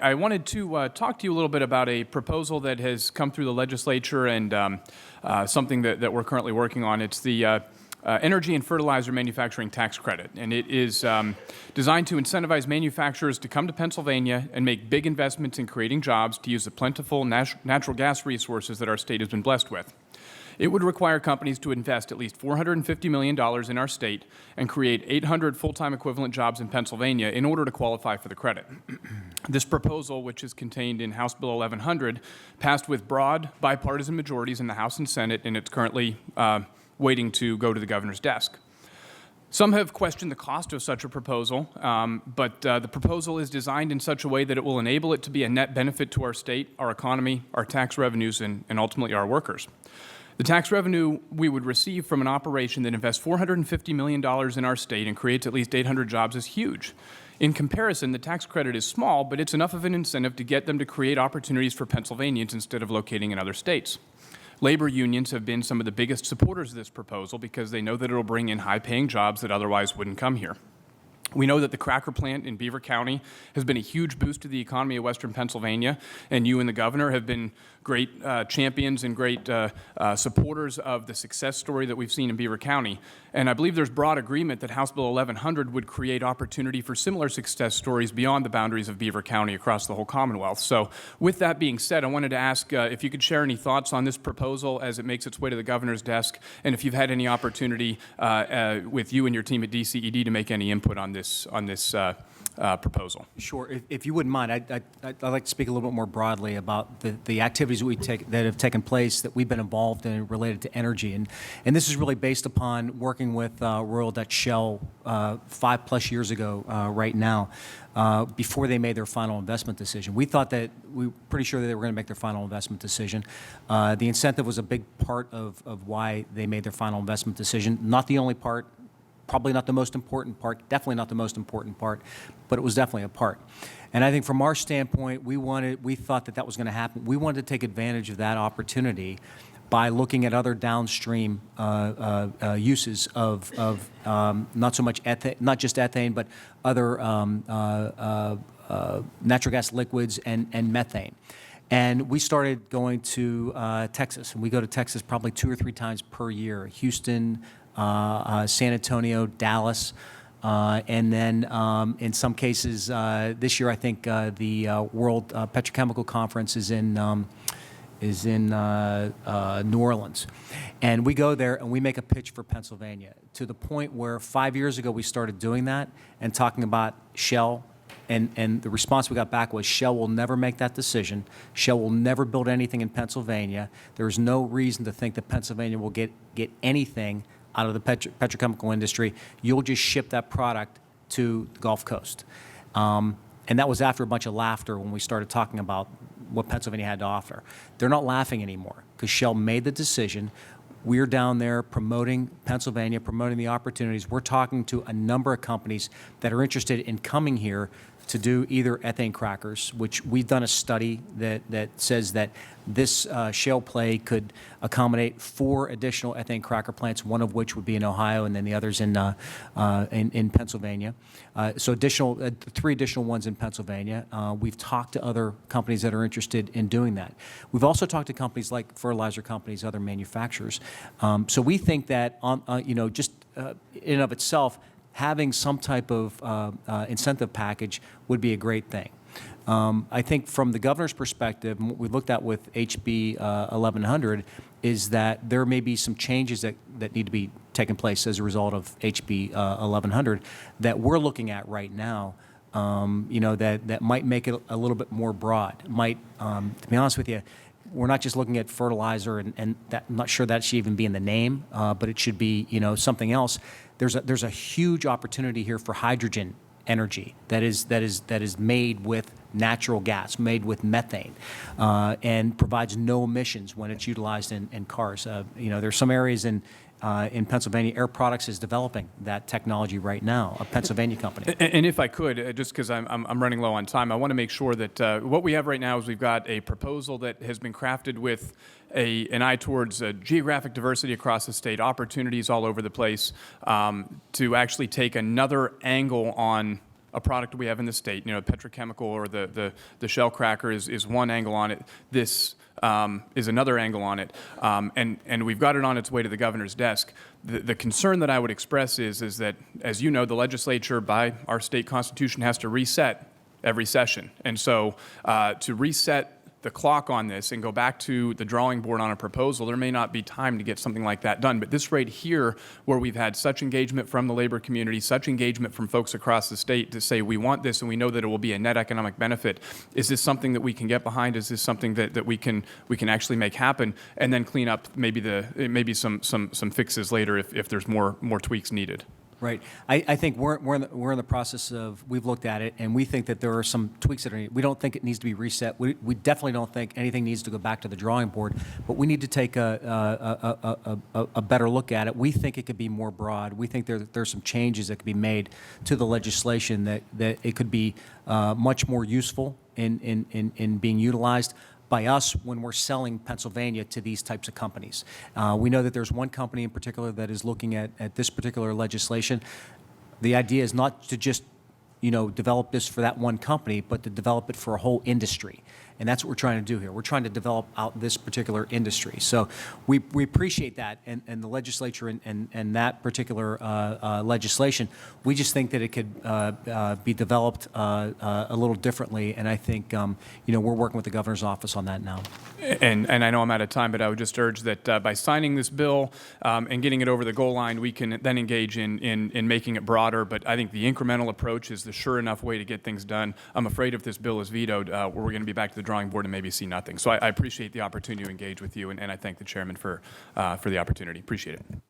I wanted to talk to you a little bit about a proposal that has come through the legislature and something that we're currently working on. It's the Energy and Fertilizer Manufacturing Tax Credit, and it is designed to incentivize manufacturers to come to Pennsylvania and make big investments in creating jobs to use the plentiful natural gas resources that our state has been blessed with. It would require companies to invest at least $450 million in our state and create 800 full-time equivalent jobs in Pennsylvania in order to qualify for the credit. This proposal, which is contained in House Bill 1100, passed with broad bipartisan majorities in the House and Senate, and it's currently waiting to go to the governor's desk. Some have questioned the cost of such a proposal, but the proposal is designed in such a way that it will enable it to be a net benefit to our state, our economy, our tax revenues, and ultimately our workers. The tax revenue we would receive from an operation that invests $450 million in our state and creates at least 800 jobs is huge. In comparison, the tax credit is small, but it's enough of an incentive to get them to create opportunities for Pennsylvanians instead of locating in other states. Labor unions have been some of the biggest supporters of this proposal because they know that it will bring in high-paying jobs that otherwise wouldn't come here. We know that the cracker plant in Beaver County has been a huge boost to the economy of western Pennsylvania, and you and the governor have been great champions and great supporters of the success story that we've seen in Beaver County. And I believe there's broad agreement that House Bill 1100 would create opportunity for similar success stories beyond the boundaries of Beaver County across the whole Commonwealth. So with that being said, I wanted to ask if you could share any thoughts on this proposal as it makes its way to the governor's desk, and if you've had any opportunity with you and your team at DCED to make any input on this proposal. Sure. If you wouldn't mind, I'd like to speak a little bit more broadly about the activities that have taken place that we've been involved in related to energy. And this is really based upon working with Royal Dutch Shell 5+ years ago right now, before they made their final investment decision. We were pretty sure that they were going to make their final investment decision. The incentive was a big part of why they made their final investment decision. Not the only part. Probably not the most important part, definitely not the most important part, but it was definitely a part. And I think from our standpoint, we thought that was going to happen. We wanted to take advantage of that opportunity by looking at other downstream uses of not so much not just ethane, but other natural gas liquids and methane. And we started going to Texas, and we go to Texas probably 2 or 3 times per year. Houston, San Antonio, Dallas, and then in some cases this year I think the World Petrochemical Conference is in New Orleans. And we go there and we make a pitch for Pennsylvania to the point where 5 years ago we started doing that and talking about Shell. And the response we got back was Shell will never make that decision. Shell will never build anything in Pennsylvania. There is no reason to think that Pennsylvania will get anything out of the petrochemical industry. You'll just ship that product to the Gulf Coast. And that was after a bunch of laughter when we started talking about what Pennsylvania had to offer. They're not laughing anymore because Shell made the decision. We're down there promoting Pennsylvania, promoting the opportunities. We're talking to a number of companies that are interested in coming here to do either ethane crackers, which we've done a study that says that this shale play could accommodate 4 additional ethane cracker plants, one of which would be in Ohio and then the others in Pennsylvania. So 3 additional ones in Pennsylvania. We've talked to other companies that are interested in doing that. We've also talked to companies like fertilizer companies, other manufacturers. So we think that just in and of itself, having some type of incentive package would be a great thing. I think from the governor's perspective, what we looked at with HB 1100 is that there may be some changes that need to be taking place as a result of HB 1100 that we're looking at right now, that might make it a little bit more broad. To be honest with you, we're not just looking at fertilizer, and that, I'm not sure that should even be in the name, but it should be something else. There's a huge opportunity here for hydrogen energy that is made with natural gas, made with methane, and provides no emissions when it's utilized in cars. There's some areas in Pennsylvania, Air Products is developing that technology right now, a Pennsylvania company. And if I could, just because I'm running low on time, I want to make sure that what we have right now is we've got a proposal that has been crafted with an eye towards geographic diversity across the state, opportunities all over the place, to actually take another angle on a product we have in the state. You know, petrochemical or the shell cracker is one angle on it. This is another angle on it, and we've got it on its way to the governor's desk. The concern that I would express is that, as you know, the legislature, by our state constitution, has to reset every session. And so to reset the clock on this and go back to the drawing board on a proposal, there may not be time to get something like that done. But this right here, where we've had such engagement from the labor community, such engagement from folks across the state to say we want this and we know that it will be a net economic benefit, is this something that we can get behind? Is this something that we can actually make happen and then clean up maybe some fixes later if there's more tweaks needed? Right. I think we're in the process of, we've looked at it, and we think that there are some tweaks that are needed. We don't think it needs to be reset. We definitely don't think anything needs to go back to the drawing board, but we need to take a better look at it. We think it could be more broad. We think there's some changes that could be made to the legislation that it could be much more useful in being utilized by us when we're selling Pennsylvania to these types of companies. We know that there's one company in particular that is looking at this particular legislation. The idea is not to just, you know, develop this for that one company, but to develop it for a whole industry. And that's what we're trying to do here. We're trying to develop out this particular industry. So we appreciate that and the legislature and that particular legislation. We just think that it could be developed a little differently. And I think, you know, we're working with the governor's office on that now. And I know I'm out of time, but I would just urge that by signing this bill and getting it over the goal line, we can then engage in making it broader. But I think the incremental approach is the sure enough way to get things done. I'm afraid if this bill is vetoed, we're going to be back to the drawing board and maybe see nothing. So I appreciate the opportunity to engage with you, and I thank the chairman for the opportunity. Appreciate it.